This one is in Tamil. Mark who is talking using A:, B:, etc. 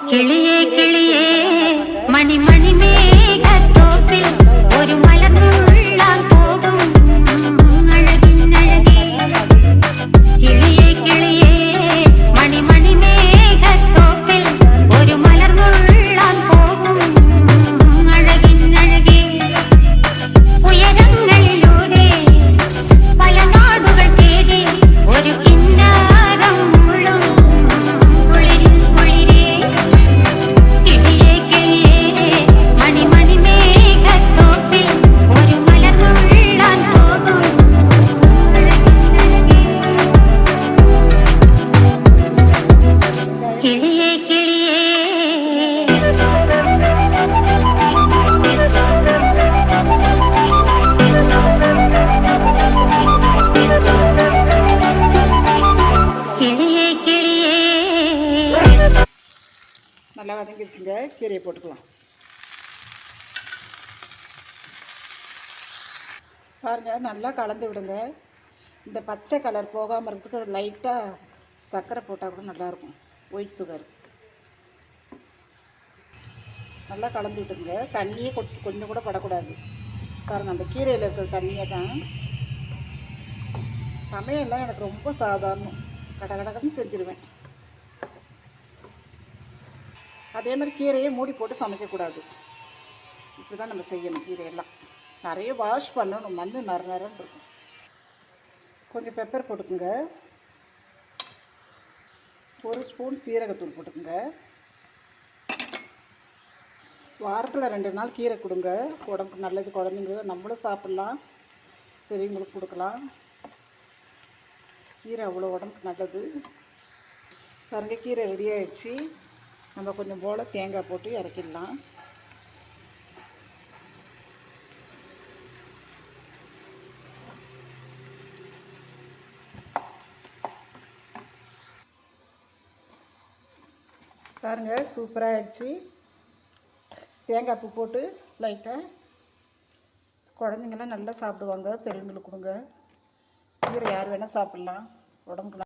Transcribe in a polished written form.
A: கிளியே கிளியே மணி மணி மேகத்தோப்பில் ஒரு மலர்ந்துள்ளால் போகும் அழகின் அழகே. கிளியே கிளியே மணி மணி மேகத்தோப்பில் ஒரு மலர்ந்துள்ளால் போகும் அழகின் அழகே. உயரங்களிலூடே பல நாடுகள் தேடி ஒரு கிண்ணாரம் முழும் குளிரில் குளிரே. கிளியே கிளியே மணி மணி மேகத்தோப்பில் ஒரு மலர்ந்துள்ளால் போகும் கிளியே கிளியே. கிளியே கிளியே.
B: நல்லா வதங்கிடுச்சுங்க. கீரையை போட்டுக்கலாம். பாருங்கள், நல்லா கலந்து விடுங்க. இந்த பச்சை கலர் போகாமல் இருக்கிறதுக்கு லைட்டாக சர்க்கரை போட்டால் கூட நல்லாயிருக்கும். ஒயிட் சுகர் நல்லா கலந்து விட்டுங்க. தண்ணியே கொஞ்சம் கூட படக்கூடாது. பாருங்கள், அந்த கீரையில் இருக்கிற தண்ணியை தான். சமையல்லாம் எனக்கு ரொம்ப சாதாரணம். கடகடன்னு செஞ்சுருவேன். அதே மாதிரி கீரையை மூடி போட்டு சமைக்கக்கூடாது. இப்படி தான் நம்ம செய்யணும். கீரையெல்லாம் நிறைய வாஷ் பண்ணணும். மண் நரன்னு இருக்கும். கொஞ்சம் பெப்பர் போட்டுக்குங்க. 1 ஸ்பூன் சீரகத்தூள் போட்டுக்குங்க. வாரத்தில் 2 நாள் கீரை கொடுங்க. உடம்புக்கு நல்லது. குழந்தைங்க நம்மளும் சாப்பிட்லாம், பெரியவங்களுக்கு கொடுக்கலாம். கீரை அவ்வளோ உடம்புக்கு நல்லது. பாருங்க, கீரை ரெடி ஆகிடுச்சு. நம்ம கொஞ்சம் போல் தேங்காய் போட்டு இறக்கிடலாம். பாருங்கள், சூப்பராக ஆகிடுச்சு. தேங்காய் பூ போட்டு லைட்டாக குழந்தைங்களாம் நல்லா சாப்பிடுவாங்க. பெரியவங்களுக்கு கொடுங்க. கீரை யார் வேணால் சாப்பிட்லாம். உடம்புக்கு